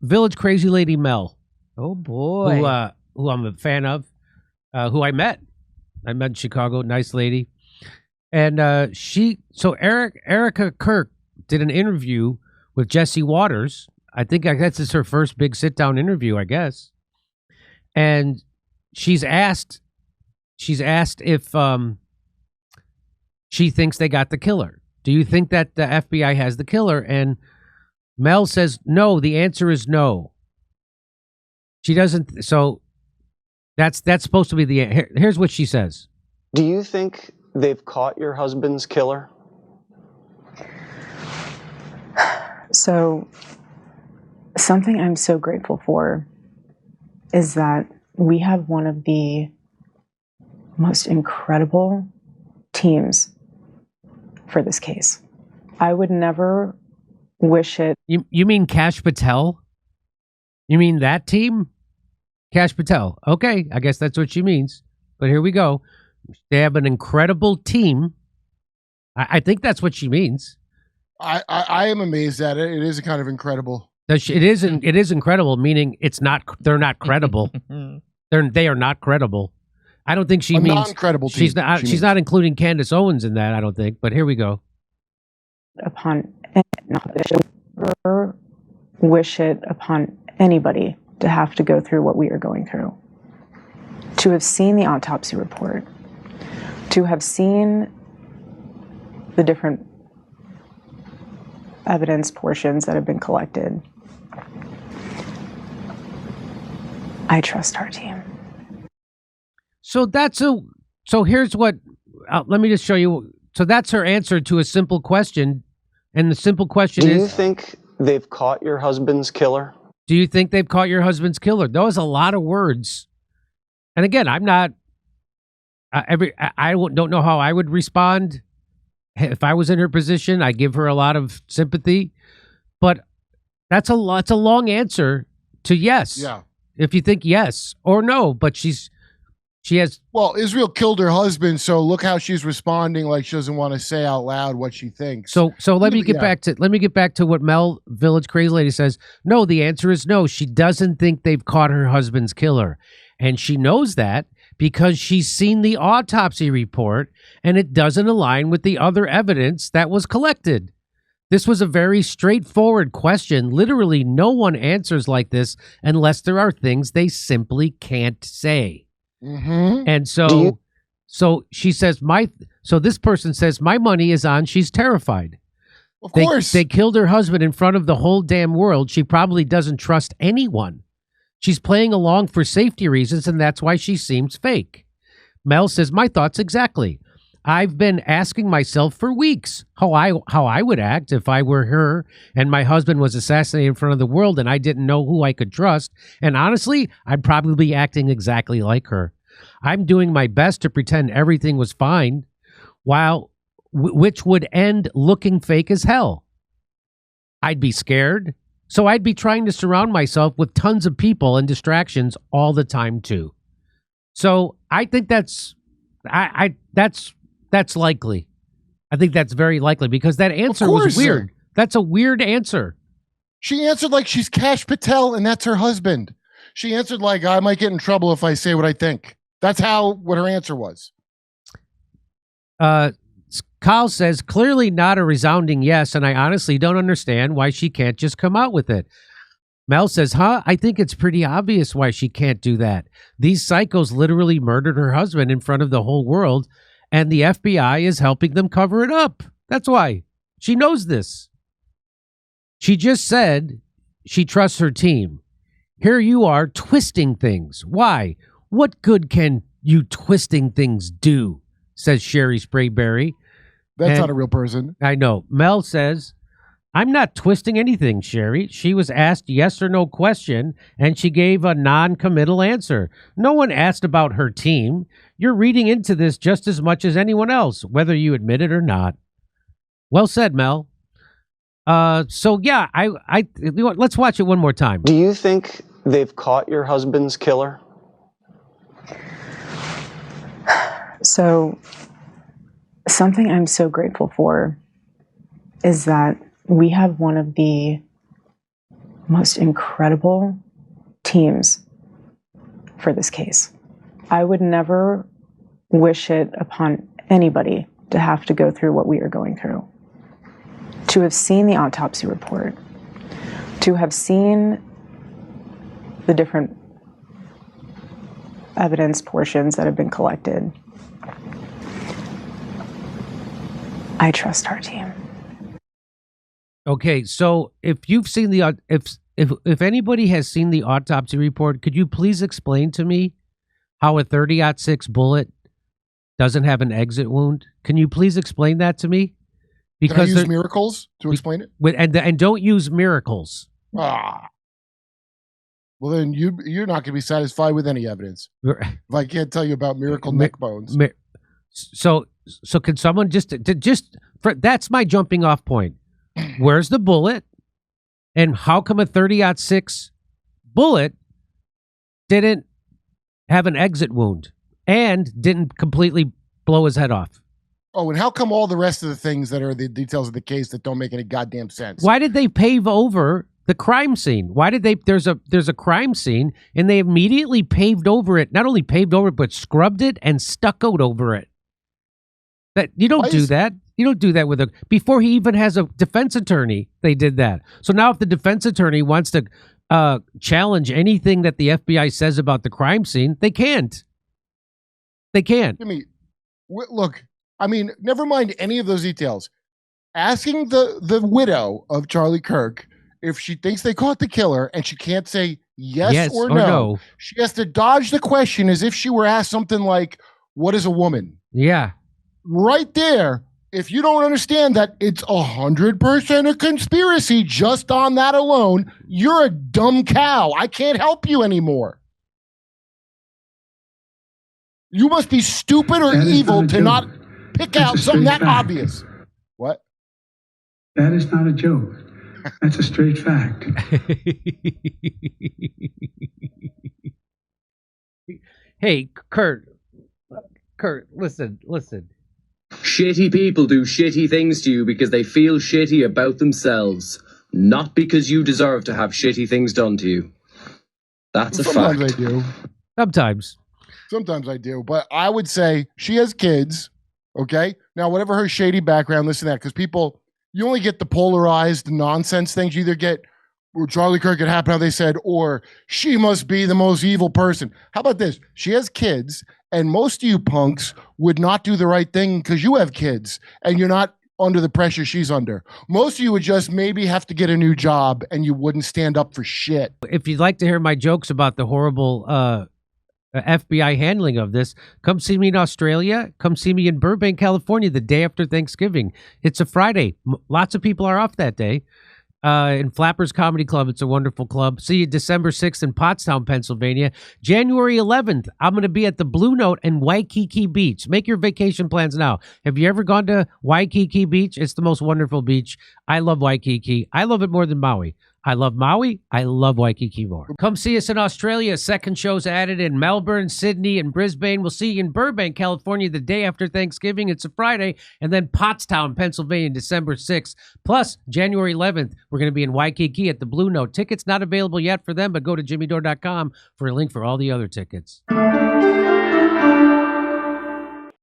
Village Crazy Lady Mel. Oh boy. Who I'm a fan of, who I met. I met in Chicago, nice lady. And Erika Kirk did an interview with Jesse Waters. I think this is her first big sit-down interview, I guess. And she's asked if she thinks they got the killer. Do you think that the FBI has the killer? And Mel says, no, the answer is no. She doesn't. So that's supposed to be the. Here's what she says. Do you think they've caught your husband's killer? So something I'm so grateful for is that we have one of the most incredible teams for this case. I would never wish it. You mean Cash Patel? You mean that team? Cash Patel. Okay, I guess that's what she means. But here we go. They have an incredible team. I think that's what she means. I am amazed at it. It is kind of incredible. It is incredible, meaning it's not. They're not credible. They are not credible. I don't think she means non-credible team. She's not including Candace Owens in that. I don't think. But here we go. Upon never wish it upon anybody to have to go through what we are going through. To have seen the autopsy report, to have seen the different evidence portions that have been collected. I trust our team. So here's what, let me just show you. So that's her answer to a simple question. And the simple question is, do you think they've caught your husband's killer? Do you think they've caught your husband's killer? Those are a lot of words. And again, I'm not, I don't know how I would respond. If I was in her position, I give her a lot of sympathy, but that's a long answer to yes. Yeah. If you think yes or no, but she has. Well, Israel killed her husband, so look how she's responding, like she doesn't want to say out loud what she thinks. So let me get back to what Mel Village Crazy Lady says. No, the answer is no. She doesn't think they've caught her husband's killer, and she knows that because she's seen the autopsy report, and it doesn't align with the other evidence that was collected. This was a very straightforward question. Literally, no one answers like this unless there are things they simply can't say. Mm-hmm. And so she says, this person says, my money is on, she's terrified. Of course. They killed her husband in front of the whole damn world. She probably doesn't trust anyone. She's playing along for safety reasons, and that's why she seems fake. Mel says, my thoughts exactly. I've been asking myself for weeks how I would act if I were her and my husband was assassinated in front of the world and I didn't know who I could trust. And honestly, I'd probably be acting exactly like her. I'm doing my best to pretend everything was fine, which would end looking fake as hell. I'd be scared, so I'd be trying to surround myself with tons of people and distractions all the time too. So I think that's likely. I think that's very likely because that answer was weird. That's a weird answer. She answered like she's Cash Patel and that's her husband. She answered like, I might get in trouble if I say what I think. That's what her answer was. Kyle says, clearly not a resounding yes, and I honestly don't understand why she can't just come out with it. Mel says, I think it's pretty obvious why she can't do that. These psychos literally murdered her husband in front of the whole world, and the FBI is helping them cover it up. That's why. She knows this. She just said she trusts her team. Here you are twisting things. Why? What good can you twisting things do? Says Sherry Sprayberry. That's not a real person. I know. Mel says, I'm not twisting anything, Sherry. She was asked yes or no question, and she gave a non-committal answer. No one asked about her team. You're reading into this just as much as anyone else, whether you admit it or not. Well said, Mel. So yeah, let's watch it one more time. Do you think they've caught your husband's killer? So something I'm so grateful for is that we have one of the most incredible teams for this case. I would never wish it upon anybody to have to go through what we are going through. To have seen the autopsy report, to have seen the different evidence portions that have been collected. I trust our team. Okay, so if you've seen the if anybody has seen the autopsy report, could you please explain to me how a 30-06 bullet doesn't have an exit wound? Can you please explain that to me? Can I use miracles to explain it? And don't use miracles. Ah. Well, then you're not going to be satisfied with any evidence. If I can't tell you about miracle neck bones. So can someone just that's my jumping off point. Where's the bullet? And how come a 30-06 bullet didn't have an exit wound and didn't completely blow his head off? Oh, and how come all the rest of the things that are the details of the case that don't make any goddamn sense? Why did they pave over the crime scene? Why did they? There's a crime scene, and they immediately paved over it. Not only paved over it, but scrubbed it and stuccoed over it. That you don't do that. You don't do that with before he even has a defense attorney. They did that. So now, if the defense attorney wants to challenge anything that the FBI says about the crime scene, they can't. They can't. Jimmy, look. I mean, never mind any of those details. Asking the widow of Charilie Kirk if she thinks they caught the killer and she can't say yes or no, she has to dodge the question as if she were asked something like, what is a woman? Yeah. Right there, if you don't understand that it's 100% a conspiracy just on that alone, you're a dumb cow. I can't help you anymore. You must be stupid or evil to not pick out something that obvious. What? That is not a joke. That's a straight fact. Hey, Kurt, listen. Shitty people do shitty things to you because they feel shitty about themselves, not because you deserve to have shitty things done to you. That's a fact. Sometimes I do. Sometimes I do, but I would say she has kids, okay? Now, whatever her shady background, this and that, because people, you only get the polarized nonsense things. You either get Charilie Kirk, it happened how they said, or she must be the most evil person. How about this? She has kids, and most of you punks would not do the right thing because you have kids, and you're not under the pressure she's under. Most of you would just maybe have to get a new job, and you wouldn't stand up for shit. If you'd like to hear my jokes about the horrible FBI handling of this, come see me in Australia. Come see me in Burbank, California, the day after Thanksgiving. It's a Friday. Lots of people are off that day. In Flappers Comedy Club. It's a wonderful club. See you December 6th in Pottstown, Pennsylvania. January 11th, I'm going to be at the Blue Note in Waikiki Beach. Make your vacation plans now. Have you ever gone to Waikiki Beach? It's the most wonderful beach. I love Waikiki. I love it more than Maui. I love Maui. I love Waikiki more. Come see us in Australia. Second show's added in Melbourne, Sydney, and Brisbane. We'll see you in Burbank, California, the day after Thanksgiving. It's a Friday. And then Pottstown, Pennsylvania, December 6th. Plus, January 11th, we're going to be in Waikiki at the Blue Note. Tickets not available yet for them, but go to jimmydore.com for a link for all the other tickets.